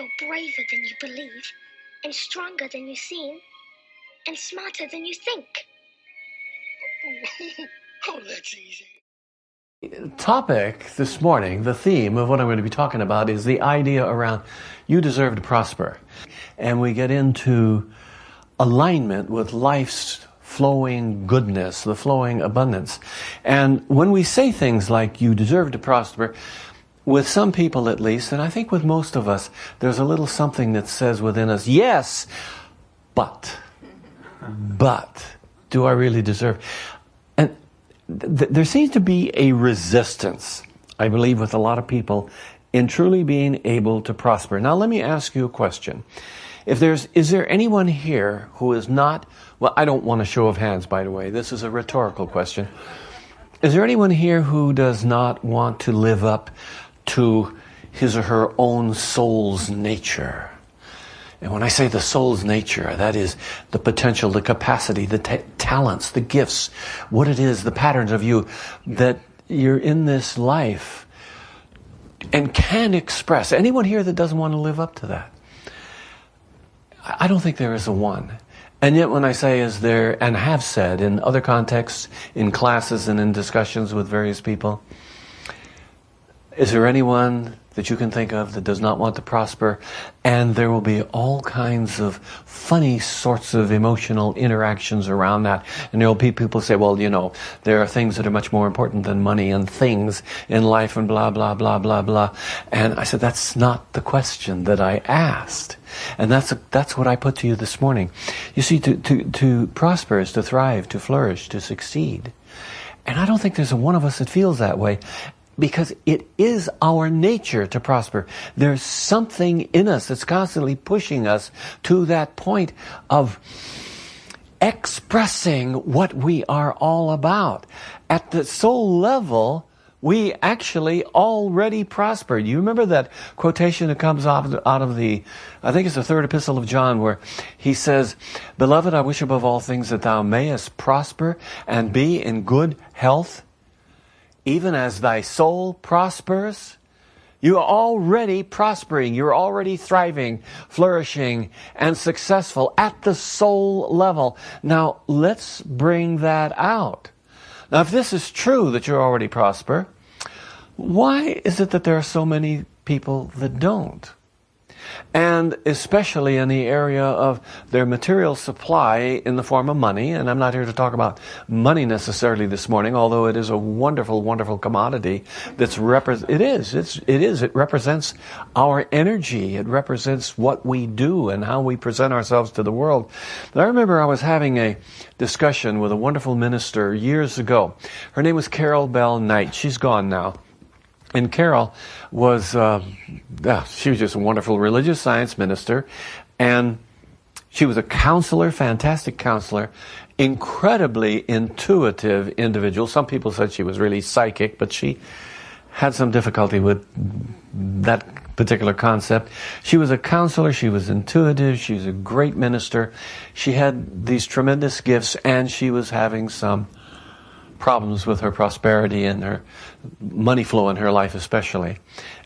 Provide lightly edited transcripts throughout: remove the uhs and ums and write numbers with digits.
You're braver than you believe, and stronger than you seem, and smarter than you think. Oh, that's easy. Topic this morning, the theme of what I'm going to be talking about is the idea around you deserve to prosper. And we get into alignment with life's flowing goodness, the flowing abundance. And when we say things like you deserve to prosper, with some people at least, and I think with most of us, there's a little something that says within us, yes, but, do I really deserve? And there seems to be a resistance, I believe, with a lot of people in truly being able to prosper. Now, let me ask you a question. Is there anyone here who is not, well, I don't want a show of hands, by the way. This is a rhetorical question. Is there anyone here who does not want to live up to his or her own soul's nature? And when I say the soul's nature, that is the potential, the capacity, the talents, the gifts, what it is, the patterns of you that you're in this life and can express. Anyone here that doesn't want to live up to that? I don't think there is a one. And yet when I say is there, and have said in other contexts, in classes and in discussions with various people, is there anyone that you can think of that does not want to prosper? And there will be all kinds of funny sorts of emotional interactions around that. And there will be people who say, well, you know, there are things that are much more important than money and things in life and blah, blah, blah, blah, blah. And I said, that's not the question that I asked. And that's what I put to you this morning. You see, to prosper is to thrive, to flourish, to succeed. And I don't think there's a one of us that feels that way, because it is our nature to prosper. There's something in us that's constantly pushing us to that point of expressing what we are all about. At the soul level, we actually already prosper. You remember that quotation that comes out of the, I think it's the third epistle of John, where he says, "Beloved, I wish above all things that thou mayest prosper and be in good health, even as thy soul prospers." You are already prospering. You're already thriving, flourishing, and successful at the soul level. Now, let's bring that out. Now, if this is true that you already prosper, why is it that there are so many people that don't? And especially in the area of their material supply in the form of money. And I'm not here to talk about money necessarily this morning, although it is a wonderful, wonderful commodity. It represents our energy. It represents what we do and how we present ourselves to the world. But I remember I was having a discussion with a wonderful minister years ago. Her name was Carol Bell Knight. She's gone now. And Carol was, she was just a wonderful religious science minister. And she was a counselor, fantastic counselor, incredibly intuitive individual. Some people said she was really psychic, but she had some difficulty with that particular concept. She was a counselor, she was intuitive, she was a great minister. She had these tremendous gifts, and she was having some problems with her prosperity and her money flow in her life especially.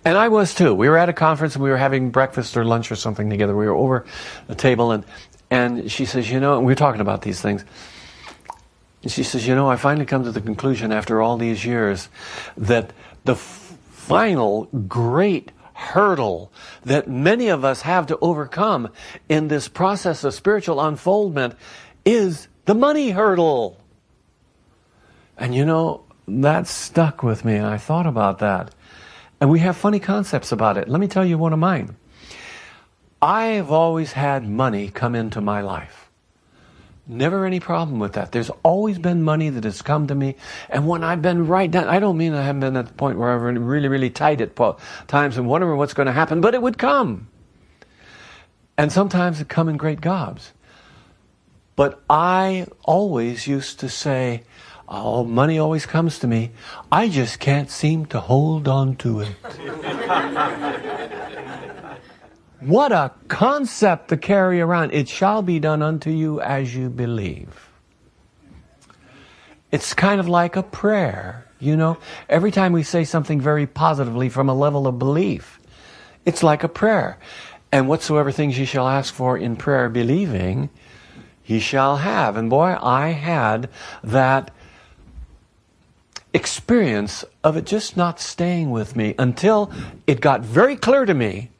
And I was too. We were at a conference and we were having breakfast or lunch or something together. We were over the table and she says, you know, and we were talking about these things. And she says, you know, I finally come to the conclusion after all these years that the final great hurdle that many of us have to overcome in this process of spiritual unfoldment is the money hurdle. And you know, that stuck with me, and I thought about that. And we have funny concepts about it. Let me tell you one of mine. I've always had money come into my life. Never any problem with that. There's always been money that has come to me. And when I've been right down, I don't mean I haven't been at the point where I've been really, really tight at times and wondering what's going to happen, but it would come. And sometimes it come in great gobs. But I always used to say, oh, money always comes to me. I just can't seem to hold on to it. What a concept to carry around. It shall be done unto you as you believe. It's kind of like a prayer, you know. Every time we say something very positively from a level of belief, it's like a prayer. And whatsoever things ye shall ask for in prayer, believing, ye shall have. And boy, I had that experience of it just not staying with me until it got very clear to me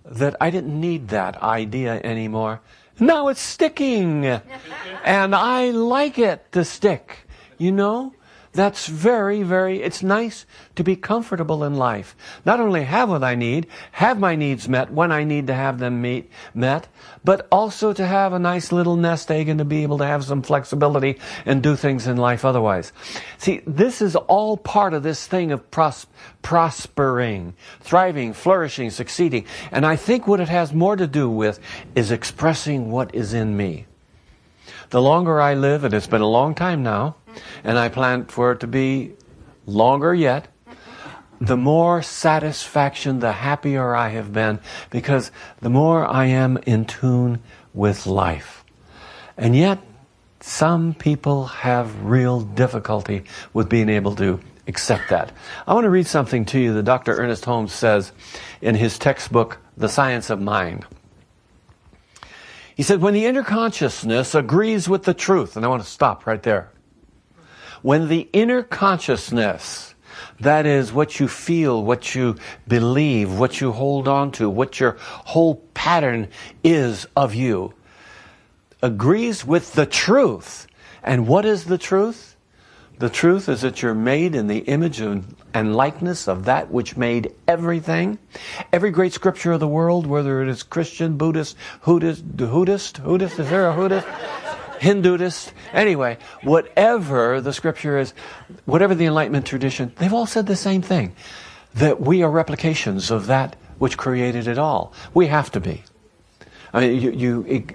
that I didn't need that idea anymore. Now it's sticking. And I like it to stick. You know? That's very, very, it's nice to be comfortable in life. Not only have what I need, have my needs met when I need to have them met, but also to have a nice little nest egg and to be able to have some flexibility and do things in life otherwise. See, this is all part of this thing of prospering, thriving, flourishing, succeeding. And I think what it has more to do with is expressing what is in me. The longer I live, and it's been a long time now, and I plan for it to be longer yet, the more satisfaction, the happier I have been, because the more I am in tune with life. And yet, some people have real difficulty with being able to accept that. I want to read something to you that Dr. Ernest Holmes says in his textbook, The Science of Mind. He said, when the inner consciousness agrees with the truth, and I want to stop right there. When the inner consciousness, that is what you feel, what you believe, what you hold on to, what your whole pattern is of you, agrees with the truth. And what is the truth? The truth is that you're made in the image and likeness of that which made everything. Every great scripture of the world, whether it is Christian, Buddhist, Buddhist, is there a Buddhist? Hinduist, anyway, whatever the scripture is, whatever the Enlightenment tradition, they've all said the same thing. That we are replications of that which created it all. We have to be. I mean,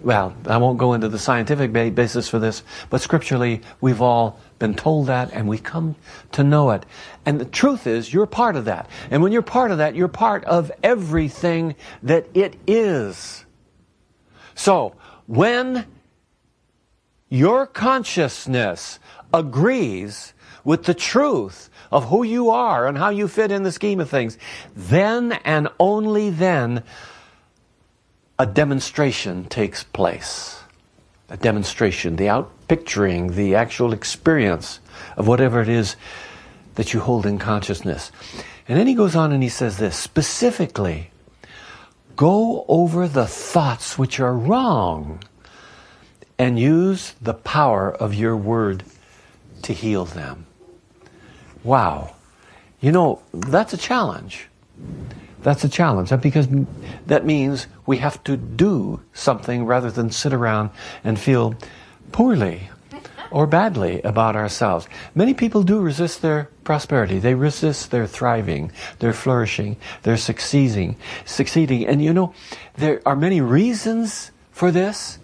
well, I won't go into the scientific basis for this, but scripturally, we've all been told that, and we come to know it. And the truth is, you're part of that. And when you're part of that, you're part of everything that it is. So, when your consciousness agrees with the truth of who you are and how you fit in the scheme of things, then and only then a demonstration takes place. A demonstration, the outpicturing, the actual experience of whatever it is that you hold in consciousness. And then he goes on and he says this, specifically, go over the thoughts which are wrong and use the power of your word to heal them. Wow. You know, that's a challenge. That's a challenge. Because that means we have to do something rather than sit around and feel poorly or badly about ourselves. Many people do resist their prosperity. They resist their thriving, their flourishing, their succeeding. And you know, there are many reasons for this.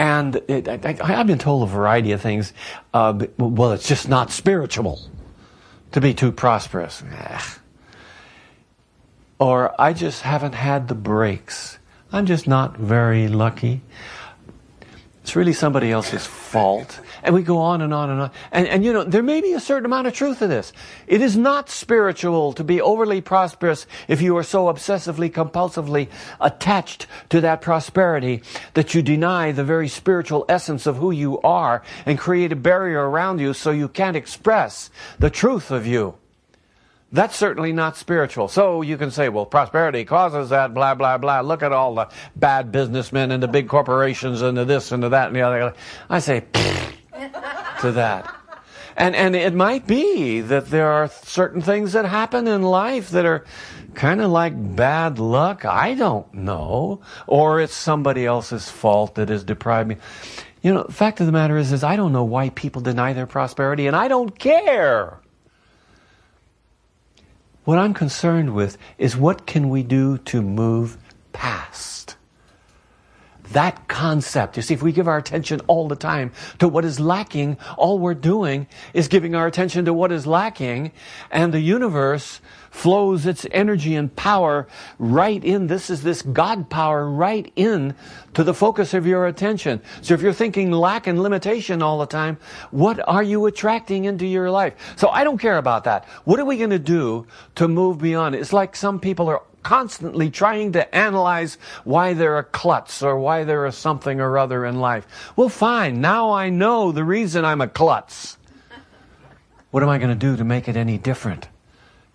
And I've been told a variety of things. Well, it's just not spiritual to be too prosperous. Or I just haven't had the breaks. I'm just not very lucky. It's really somebody else's fault. And we go on and on and on. And you know, there may be a certain amount of truth to this. It is not spiritual to be overly prosperous if you are so obsessively, compulsively attached to that prosperity that you deny the very spiritual essence of who you are and create a barrier around you so you can't express the truth of you. That's certainly not spiritual. So you can say, well, prosperity causes that, blah, blah, blah. Look at all the bad businessmen and the big corporations and the this and the that and the other. I say, to that. And it might be that there are certain things that happen in life that are kind of like bad luck. I don't know. Or it's somebody else's fault that has deprived me. You know, the fact of the matter is I don't know why people deny their prosperity, and I don't care. What I'm concerned with is what can we do to move past that concept. You see, if we give our attention all the time to what is lacking, all we're doing is giving our attention to what is lacking, and the universe flows its energy and power right in. This is this God power right in to the focus of your attention. So if you're thinking lack and limitation all the time, what are you attracting into your life? So I don't care about that. What are we going to do to move beyond? It's like some people are constantly trying to analyze why they're a klutz or why they're a something or other in life. Well, fine. Now I know the reason I'm a klutz. What am I going to do to make it any different?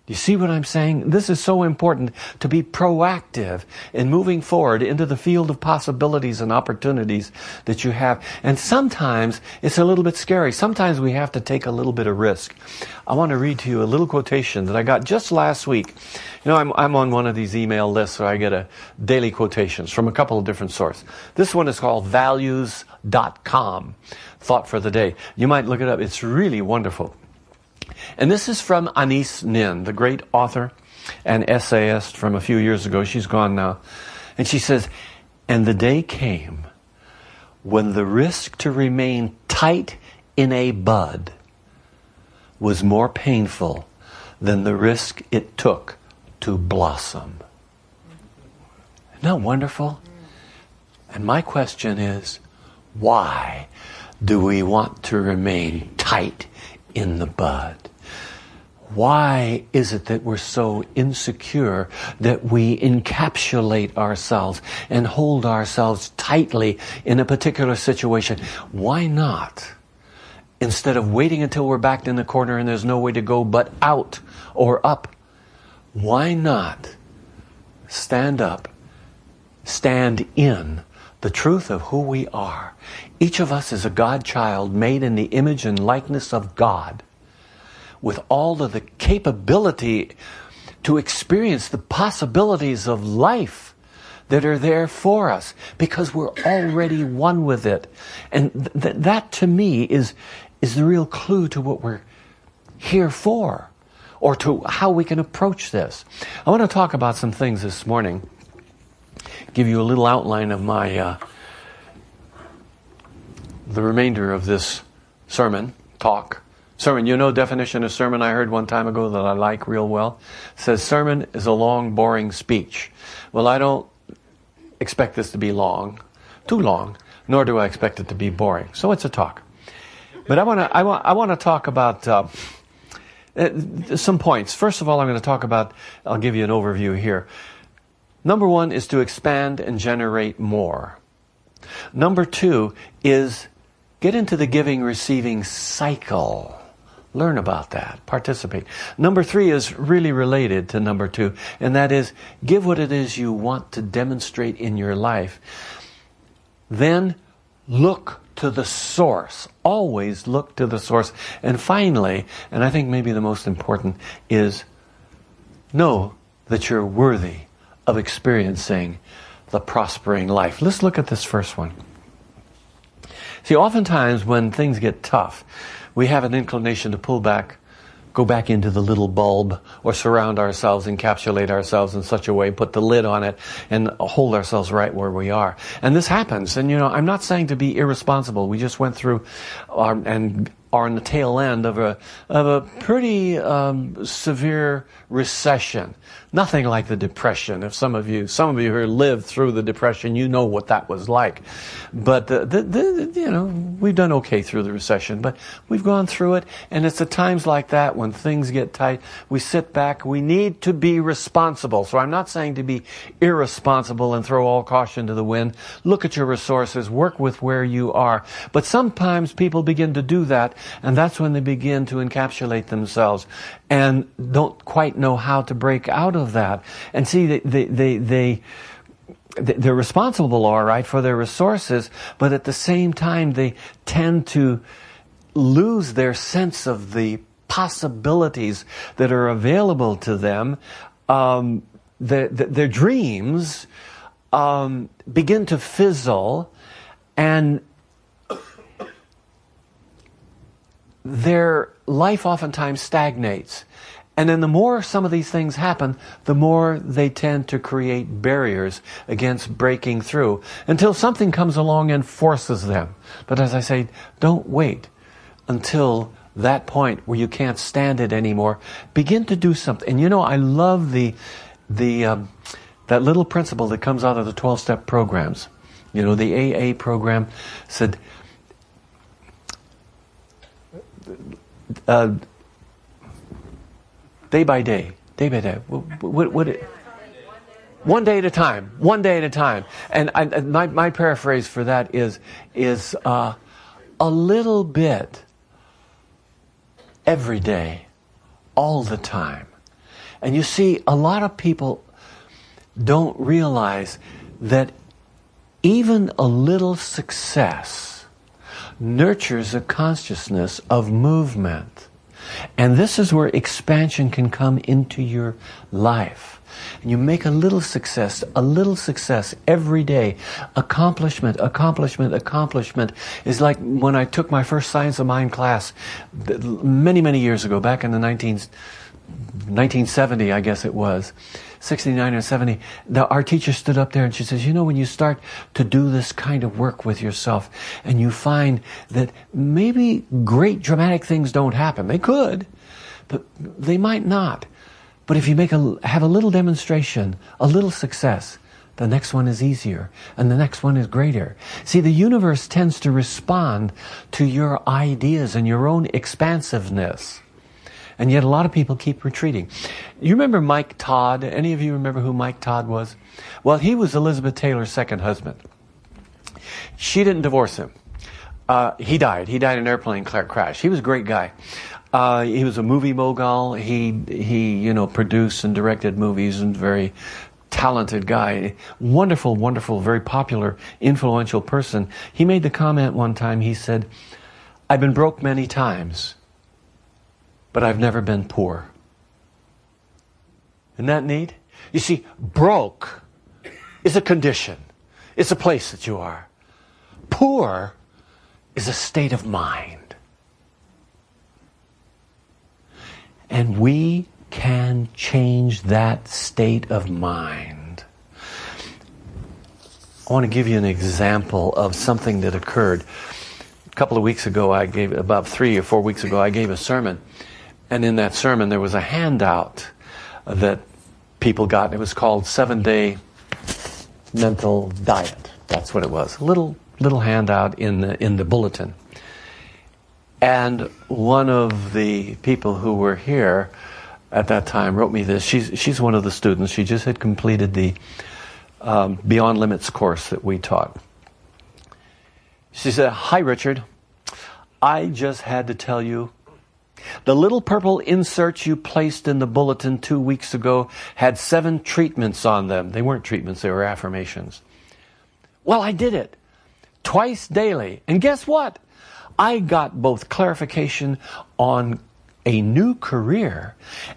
Do you see what I'm saying? This is so important, to be proactive in moving forward into the field of possibilities and opportunities that you have. And sometimes it's a little bit scary. Sometimes we have to take a little bit of risk. I want to read to you a little quotation that I got just last week. You know, I'm on one of these email lists where I get a daily quotations from a couple of different sources. This one is called values.com, Thought for the Day. You might look it up. It's really wonderful. And this is from Anais Nin, the great author and essayist from a few years ago. She's gone now. And she says, and the day came when the risk to remain tight in a bud was more painful than the risk it took to blossom. Isn't that wonderful? And my question is, why do we want to remain tight in the bud? Why is it that we're so insecure that we encapsulate ourselves and hold ourselves tightly in a particular situation? Why not, instead of waiting until we're backed in the corner and there's no way to go but out or up, why not stand up, stand in the truth of who we are? Each of us is a God child made in the image and likeness of God, with all of the capability to experience the possibilities of life that are there for us, because we're already one with it. And that to me is the real clue to what we're here for, or to how we can approach this. I want to talk about some things this morning, give you a little outline of my the remainder of this sermon. You know, definition of sermon I heard one time ago that I like real well. It says sermon is a long, boring speech. Well, I don't expect this to be too long, nor do I expect it to be boring. So it's a talk. But I want to talk about some points. First of all, I'm going to talk about, I'll give you an overview here. Number one is to expand and generate more. Number two is get into the giving-receiving cycle. Learn about that. Participate. Number three is really related to number two, and that is give what it is you want to demonstrate in your life. Then look to the source. Always look to the source. And finally, and I think maybe the most important, is know that you're worthy of experiencing the prospering life. Let's look at this first one. See, oftentimes when things get tough, we have an inclination to pull back, go back into the little bulb, or surround ourselves, encapsulate ourselves in such a way, put the lid on it, and hold ourselves right where we are. And this happens. And, you know, I'm not saying to be irresponsible. We just went through and are on the tail end of a pretty severe recession. Nothing like the Depression. If some of you who lived through the Depression, you know what that was like. But you know, we've done okay through the recession, but we've gone through it, and it's at times like that when things get tight, we sit back. We need to be responsible. So I'm not saying to be irresponsible and throw all caution to the wind. Look at your resources, work with where you are. But sometimes people begin to do that, and that's when they begin to encapsulate themselves and don't quite know how to break out of that. And see, they're responsible, all right, for their resources, but at the same time they tend to lose their sense of the possibilities that are available to them. Their dreams begin to fizzle, and their life oftentimes stagnates. And then the more some of these things happen, the more they tend to create barriers against breaking through until something comes along and forces them. But as I say, don't wait until that point where you can't stand it anymore. Begin to do something. And you know, I love that little principle that comes out of the 12-step programs. You know, the AA program said, day by day. What One day at a time. One day at a time. And my paraphrase for that is a little bit every day, all the time. And you see, a lot of people don't realize that even a little success nurtures a consciousness of movement. And this is where expansion can come into your life. And you make a little success every day. Accomplishment is like when I took my first Science of Mind class many, many years ago, back in the 1970, I guess it was, 69 or 70, our teacher stood up there and she says, you know, when you start to do this kind of work with yourself and you find that maybe great dramatic things don't happen, they could, but they might not. But if you have a little demonstration, a little success, the next one is easier, and the next one is greater. See, the universe tends to respond to your ideas and your own expansiveness. And yet a lot of people keep retreating. You remember Mike Todd? Any of you remember who Mike Todd was? Well, he was Elizabeth Taylor's second husband. She didn't divorce him. He died. He died in an airplane crash. He was a great guy. He was a movie mogul. He produced and directed movies, and very talented guy. Wonderful, wonderful, very popular, influential person. He made the comment one time, he said, I've been broke many times, but I've never been poor. Isn't that neat? You see, broke is a condition. It's a place that you are. Poor is a state of mind. And we can change that state of mind. I want to give you an example of something that occurred. A couple of weeks ago, about 3 or 4 weeks ago, I gave a sermon. And in that sermon, there was a handout that people got. It was called 7-Day Mental Diet. That's what it was. A little handout in the bulletin. And one of the people who were here at that time wrote me this. She's one of the students. She just had completed the Beyond Limits course that we taught. She said, "Hi, Richard. I just had to tell you, the little purple inserts you placed in the bulletin 2 weeks ago had 7 treatments on them." They weren't treatments, they were affirmations. "Well, I did it twice daily. And guess what? I got both clarification on a new career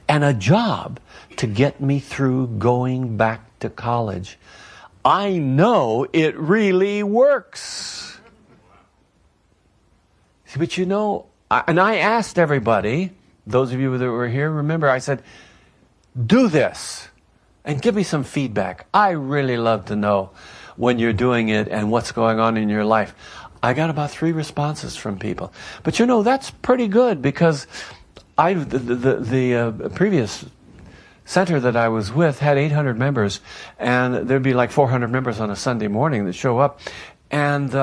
and a job to get me through going back to college. I know it really works." See, but and I asked everybody, those of you that were here, remember I said, do this and give me some feedback. I really love to know when you're doing it and what's going on in your life. I got about 3 responses from people. But that's pretty good, because the previous center that I was with had 800 members, and there'd be like 400 members on a Sunday morning that show up. And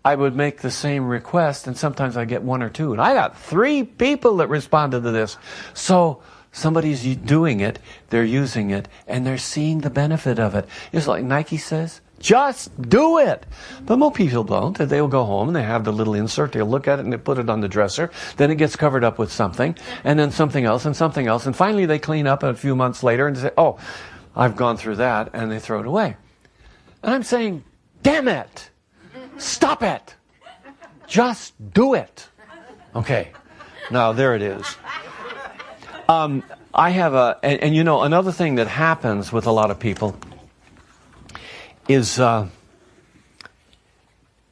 I would make the same request, and sometimes I get 1 or 2. And I got 3 people that responded to this. So somebody's doing it, they're using it, and they're seeing the benefit of it. It's like Nike says, just do it. But most people don't. They'll go home and they have the little insert. They'll look at it and they put it on the dresser. Then it gets covered up with something, and then something else and something else. And finally they clean up a few months later and say, oh, I've gone through that, and they throw it away. And I'm saying, damn it. Stop it. Just do it. Okay. Now there it is. I have another thing that happens with a lot of people is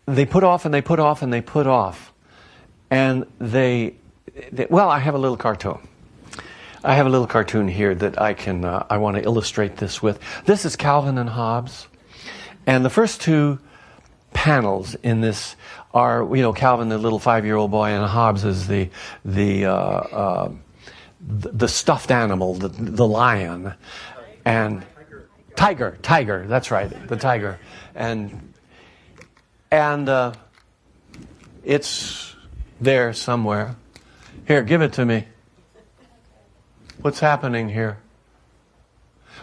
they put off and they put off and they put off. And I have a little cartoon. I have a little cartoon here that I want to illustrate this with. This is Calvin and Hobbes. And the first 2 panels in this are, Calvin, the little 5-year-old boy, and Hobbes is the stuffed animal, the lion, and tiger. That's right, the tiger, and it's there somewhere. Here, give it to me. What's happening here?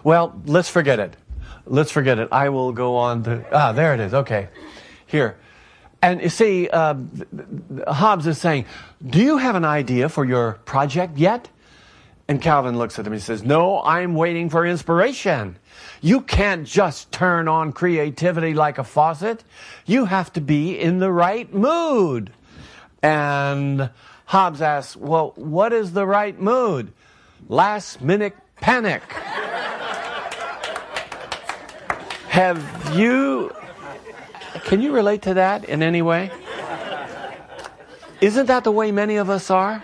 Well, let's forget it. let's forget it. I will go on to, there it is. Okay. Here. And you see, Hobbes is saying, do you have an idea for your project yet? And Calvin looks at him and says, no, I'm waiting for inspiration. You can't just turn on creativity like a faucet. You have to be in the right mood. And Hobbes asks, well, what is the right mood? Last minute panic. Can you relate to that in any way? Isn't that the way many of us are?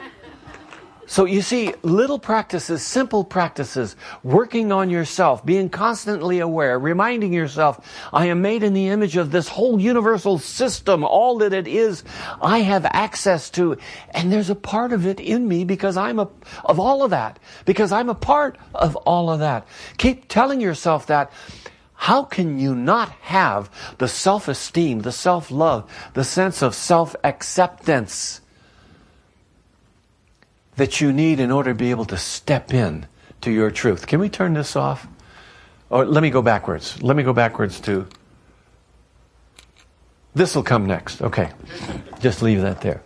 So you see, little practices, simple practices, working on yourself, being constantly aware, reminding yourself, I am made in the image of this whole universal system, all that it is, I have access to, and there's a part of it in me because of all of that, because I'm a part of all of that. Keep telling yourself that. How can you not have the self-esteem, the self-love, the sense of self-acceptance that you need in order to be able to step in to your truth? Can we turn this off? Or let me go backwards. Let me go backwards to... This will come next. Okay. Just leave that there.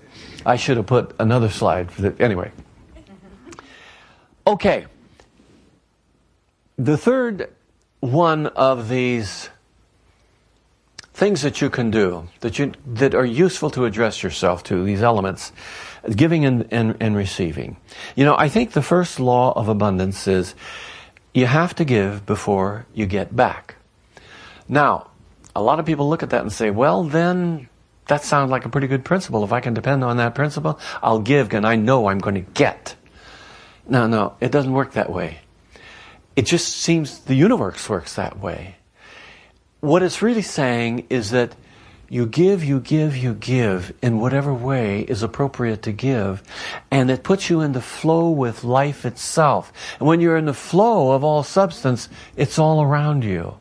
I should have put another slide. Anyway. Okay. The third one of these things that you can do that are useful to address yourself to, these elements, giving and receiving. You know, I think the first law of abundance is you have to give before you get back. Now, a lot of people look at that and say, well, then that sounds like a pretty good principle. If I can depend on that principle, I'll give and I know I'm going to get. No, it doesn't work that way. It just seems the universe works that way. What it's really saying is that you give in whatever way is appropriate to give, and it puts you in the flow with life itself. And when you're in the flow of all substance, it's all around you.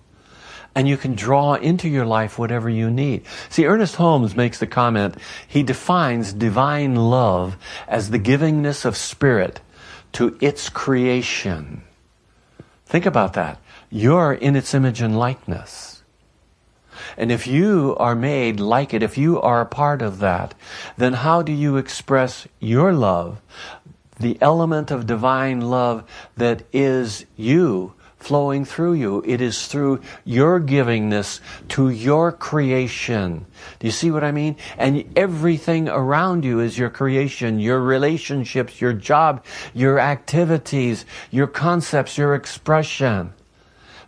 And you can draw into your life whatever you need. See, Ernest Holmes makes the comment, he defines divine love as the givingness of spirit to its creation. Think about that. You're in its image and likeness. And if you are made like it, if you are a part of that, then how do you express your love, the element of divine love that is you, flowing through you? It is through your givingness to your creation. Do you see what I mean? And everything around you is your creation, your relationships, your job, your activities, your concepts, your expression.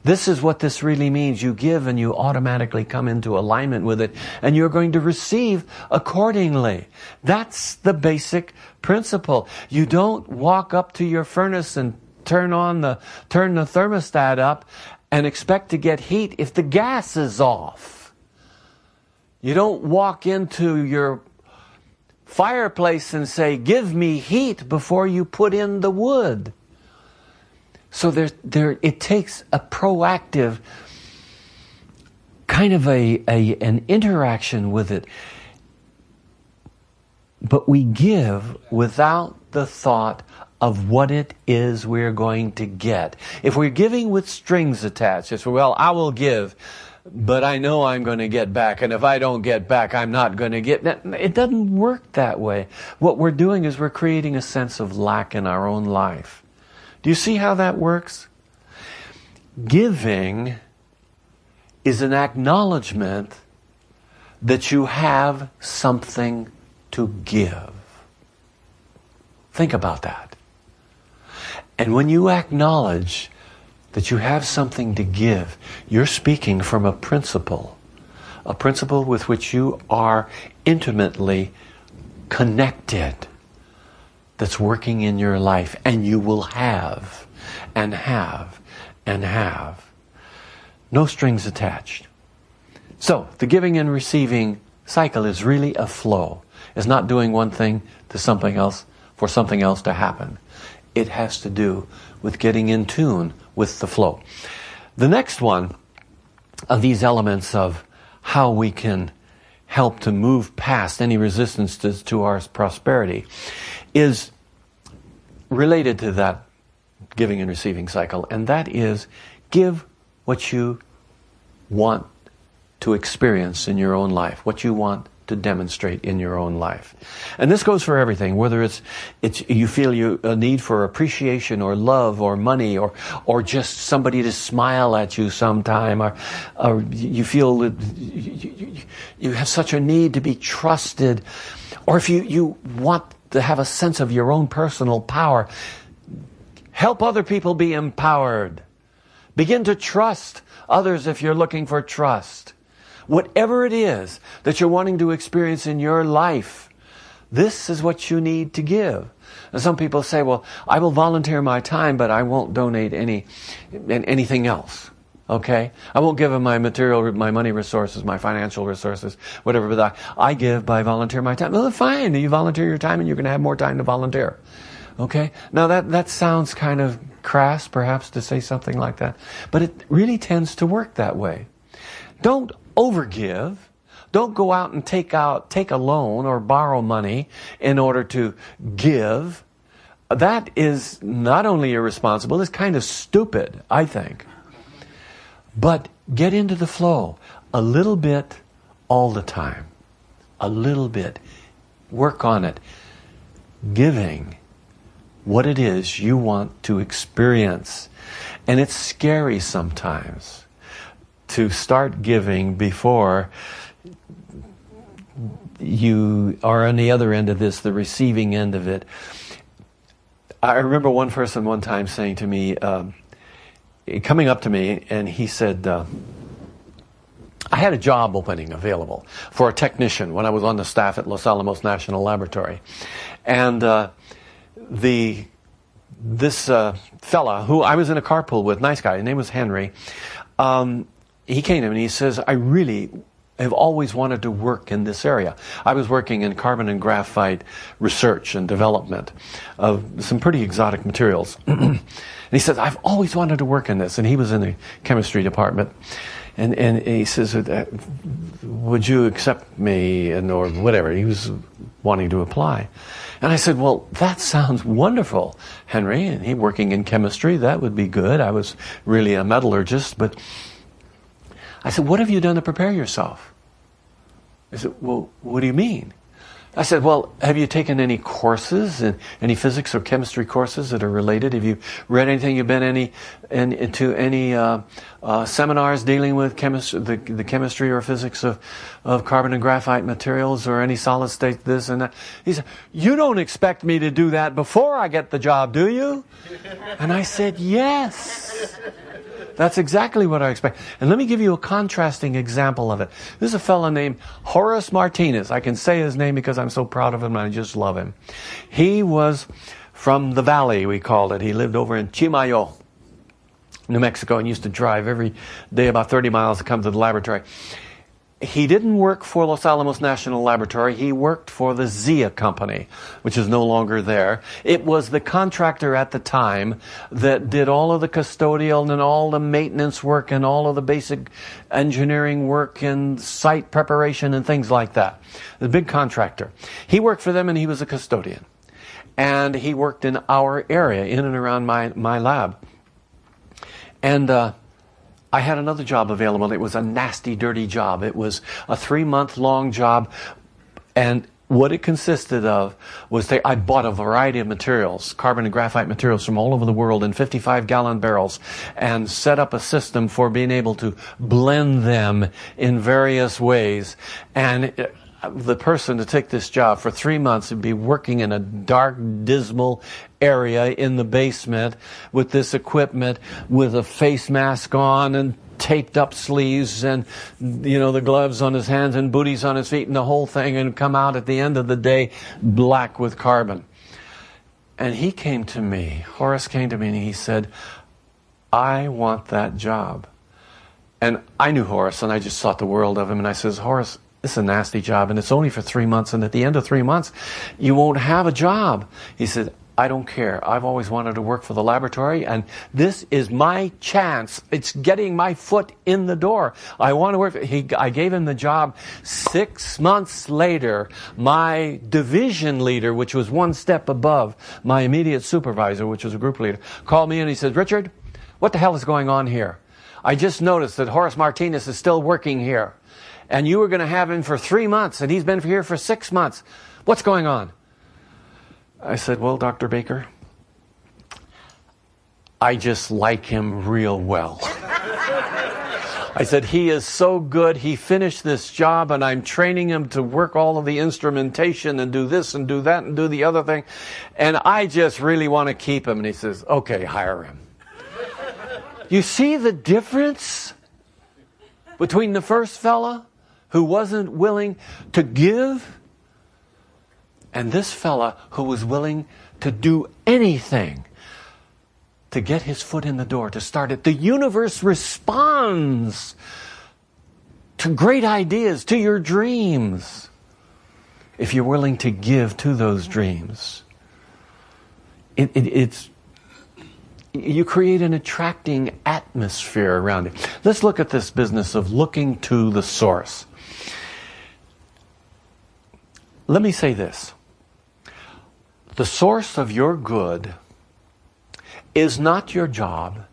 This is what this really means. You give and you automatically come into alignment with it, and you're going to receive accordingly. That's the basic principle. You don't walk up to your furnace and turn the thermostat up and expect to get heat if the gas is off. You don't walk into your fireplace and say, give me heat before you put in the wood. So it takes a proactive kind of an interaction with it. But we give without the thought of what it is we're going to get. If we're giving with strings attached, it's, well, I will give, but I know I'm going to get back, and if I don't get back, I'm not going to get... It doesn't work that way. What we're doing is we're creating a sense of lack in our own life. Do you see how that works? Giving is an acknowledgement that you have something to give. Think about that. And when you acknowledge that you have something to give, you're speaking from a principle with which you are intimately connected, that's working in your life, and you will have and have and have. No strings attached. So, the giving and receiving cycle is really a flow. It's not doing one thing to something else for something else to happen. It has to do with getting in tune with the flow. The next one of these elements of how we can help to move past any resistance to our prosperity is related to that giving and receiving cycle, and that is give what you want to experience in your own life, what you want to demonstrate in your own life. And this goes for everything, whether it's you feel a need for appreciation or love or money or just somebody to smile at you sometime, or you feel that you have such a need to be trusted, or if you want to have a sense of your own personal power. Help other people be empowered. Begin to trust others if you're looking for trust. Whatever it is that you're wanting to experience in your life, this is what you need to give. And some people say, well, I will volunteer my time, but I won't donate anything else. Okay? I won't give them my material, my money resources, my financial resources, whatever, but I give by volunteer my time. Well, fine. You volunteer your time and you're going to have more time to volunteer. Okay? Now that sounds kind of crass, perhaps, to say something like that, but it really tends to work that way. Don't overgive. Don't go out and take a loan or borrow money in order to give. That is not only irresponsible, it's kind of stupid, I think. But get into the flow a little bit all the time. A little bit. Work on it. Giving what it is you want to experience. And it's scary sometimes to start giving before you are on the other end of this, the receiving end of it. I remember one person one time saying to me, coming up to me, and he said, I had a job opening available for a technician when I was on the staff at Los Alamos National Laboratory. And this fella who I was in a carpool with, nice guy, his name was Henry, he came to me and he says, I really have always wanted to work in this area. I was working in carbon and graphite research and development of some pretty exotic materials. And he says, I've always wanted to work in this. And he was in the chemistry department. And he says, would you accept me? Or whatever. He was wanting to apply. And I said, well, that sounds wonderful, Henry. And he working in chemistry, that would be good. I was really a metallurgist, but I said, what have you done to prepare yourself? He said, well, what do you mean? I said, well, have you taken any courses, any physics or chemistry courses that are related? Have you read anything? You've been into any seminars dealing with the chemistry or physics of carbon and graphite materials, or any solid state this and that? He said, you don't expect me to do that before I get the job, do you? And I said, yes. That's exactly what I expect. And let me give you a contrasting example of it. This is a fellow named Horace Martinez. I can say his name because I'm so proud of him and I just love him. He was from the valley, we called it. He lived over in Chimayo, New Mexico, and used to drive every day about 30 miles to come to the laboratory. He didn't work for Los Alamos National Laboratory. He worked for the Zia Company, which is no longer there. It was the contractor at the time that did all of the custodial and all the maintenance work and all of the basic engineering work and site preparation and things like that. The big contractor. He worked for them and he was a custodian. And he worked in our area, in and around my lab. And I had another job available. It was a nasty, dirty job. It was a 3-month-long job, and what it consisted of was I bought a variety of materials, carbon and graphite materials from all over the world in 55-gallon barrels, and set up a system for being able to blend them in various ways. And the person to take this job for 3 months would be working in a dark, dismal area in the basement with this equipment, with a face mask on and taped up sleeves and, the gloves on his hands and booties on his feet and the whole thing, and come out at the end of the day black with carbon. And he came to me, Horace came to me, and he said, I want that job. And I knew Horace, and I just thought the world of him, and I says, Horace, it's a nasty job, and it's only for 3 months, and at the end of 3 months, you won't have a job. He said, I don't care. I've always wanted to work for the laboratory, and this is my chance. It's getting my foot in the door. I want to work. I gave him the job. 6 months later, my division leader, which was one step above my immediate supervisor, which was a group leader, called me and he said, Richard, what the hell is going on here? I just noticed that Horace Martinez is still working here. And you were going to have him for 3 months, and he's been here for 6 months. What's going on? I said, well, Dr. Baker, I just like him real well. I said, he is so good. He finished this job, and I'm training him to work all of the instrumentation and do this and do that and do the other thing. And I just really want to keep him. And he says, okay, hire him. You see the difference between the first fella who wasn't willing to give and this fella who was willing to do anything to get his foot in the door, to start it. The universe responds to great ideas, to your dreams, if you're willing to give to those dreams. You create an attracting atmosphere around it. Let's look at this business of looking to the source. Let me say this. The source of your good is not your job.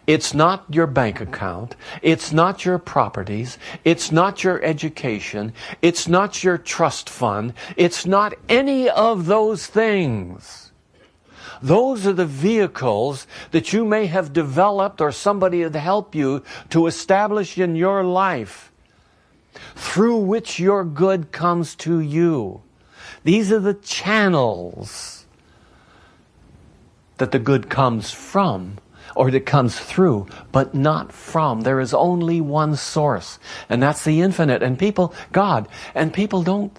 It's not your bank account. It's not your properties. It's not your education. It's not your trust fund. It's not any of those things. Those are the vehicles that you may have developed or somebody had helped you to establish in your life through which your good comes to you. These are the channels that the good comes from, or that comes through, but not from. There is only one source, and that's the infinite. And people, God, and people don't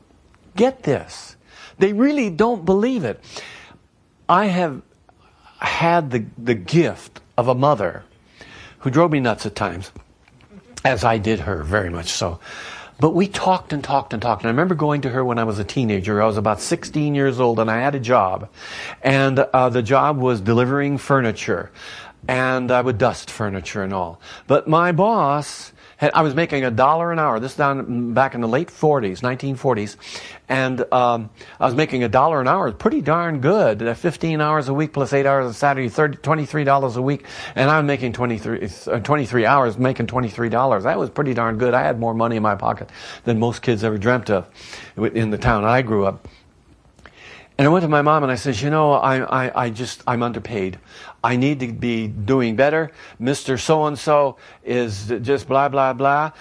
get this. They really don't believe it. I have had the gift of a mother who drove me nuts at times, as I did her, very much so. But we talked and talked and talked. And I remember going to her when I was a teenager. I was about 16 years old, and I had a job. And the job was delivering furniture. And I would dust furniture and all. But my boss, I was making $1 an hour. This is back in the late 40s, 1940s. And I was making $1 an hour. It's pretty darn good. 15 hours a week plus 8 hours on Saturday, $23 a week. And I'm making 23 hours, making $23. That was pretty darn good. I had more money in my pocket than most kids ever dreamt of in the town I grew up. And I went to my mom and I said, you know, I'm underpaid. I need to be doing better. Mr. So-and-so is just blah, blah, blah.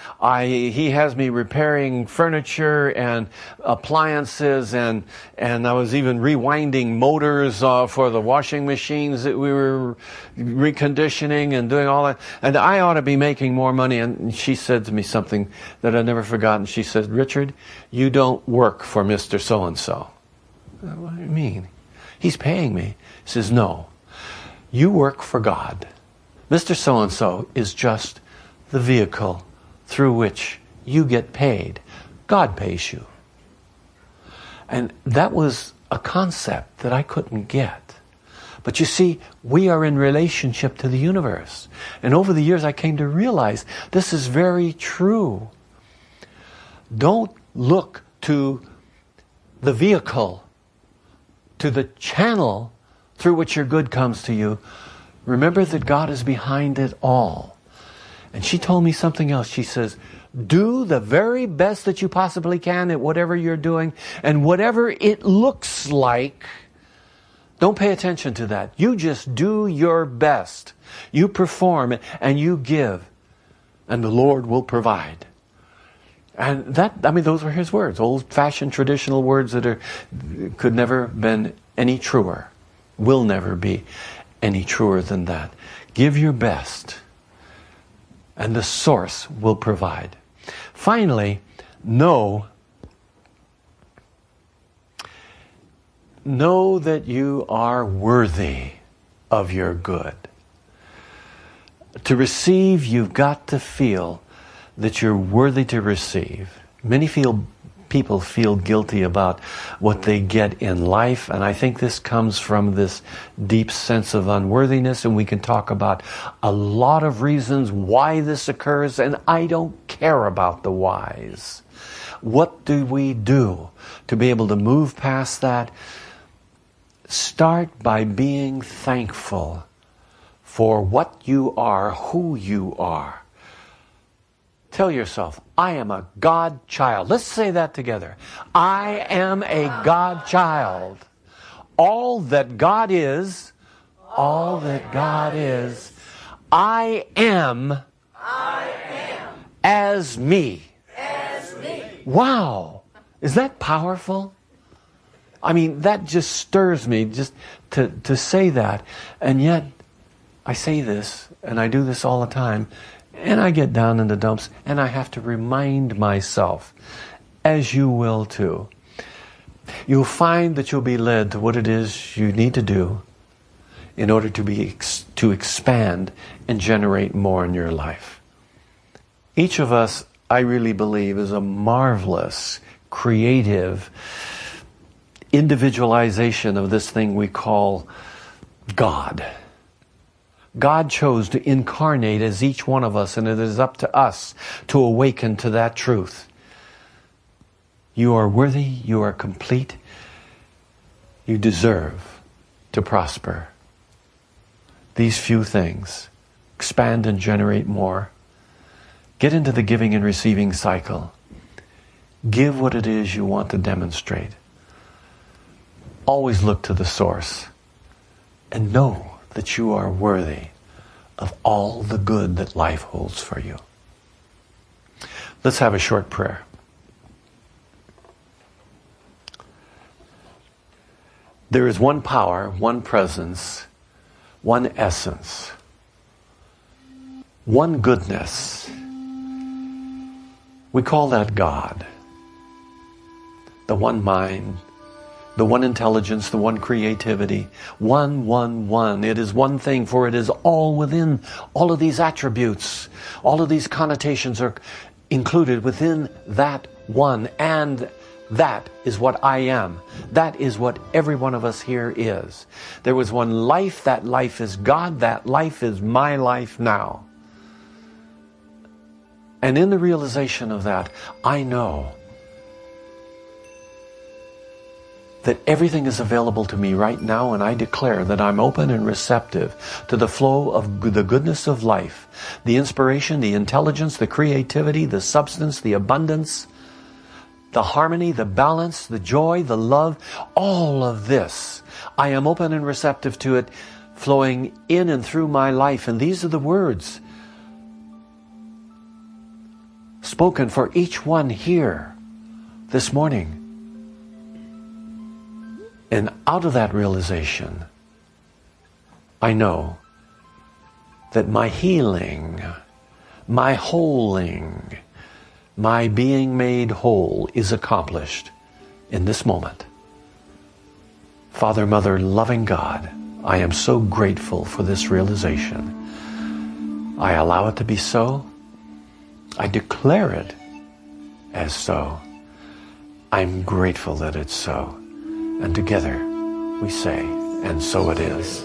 He has me repairing furniture and appliances, and I was even rewinding motors for the washing machines that we were reconditioning and doing all that. And I ought to be making more money. And she said to me something that I've never forgotten. She said, Richard, you don't work for Mr. So-and-so. What do you mean? He's paying me. He says, no. You work for God. Mr. So-and-so is just the vehicle through which you get paid. God pays you. And that was a concept that I couldn't get. But you see, we are in relationship to the universe. And over the years I came to realize this is very true. Don't look to the vehicle, to the channel through which your good comes to you. Remember that God is behind it all. And she told me something else. She says, do the very best that you possibly can at whatever you're doing, and whatever it looks like, don't pay attention to that. You just do your best. You perform and you give, and the Lord will provide. And those were his words, old-fashioned traditional words that could never have been any truer, will never be any truer than that. Give your best, and the source will provide. Finally, know that you are worthy of your good. To receive, you've got to feel that you're worthy to receive. Many people feel guilty about what they get in life, and I think this comes from this deep sense of unworthiness, and we can talk about a lot of reasons why this occurs, and I don't care about the whys. What do we do to be able to move past that? Start by being thankful for what you are, who you are. Tell yourself, I am a God child. Let's say that together. I am a God child. All that God is, all that God is, I am as me. Wow. Is that powerful? I mean, that just stirs me just to say that. And yet, I say this, and I do this all the time, and I get down in the dumps, and I have to remind myself, as you will too. You'll find that you'll be led to what it is you need to do in order to expand and generate more in your life. Each of us, I really believe, is a marvelous, creative individualization of this thing we call God. God chose to incarnate as each one of us, and it is up to us to awaken to that truth. You are worthy, you are complete, you deserve to prosper. These few things, expand and generate more. Get into the giving and receiving cycle. Give what it is you want to demonstrate. Always look to the source and know that you are worthy of all the good that life holds for you. Let's have a short prayer. There is one power, one presence, one essence, one goodness. We call that God. The one mind, the one intelligence, the one creativity, one. It is one thing, for it is all within. All of these attributes, all of these connotations are included within that one, and that is what I am. That is what every one of us here is. There was one life, that life is God, that life is my life now. And in the realization of that, I know that everything is available to me right now, and I declare that I'm open and receptive to the flow of the goodness of life, the inspiration, the intelligence, the creativity, the substance, the abundance, the harmony, the balance, the joy, the love, all of this. I am open and receptive to it flowing in and through my life. And these are the words spoken for each one here this morning. And out of that realization, I know that my healing, my holing, my being made whole is accomplished in this moment. Father, Mother, loving God, I am so grateful for this realization. I allow it to be so. I declare it as so. I'm grateful that it's so. And together we say, and so it is.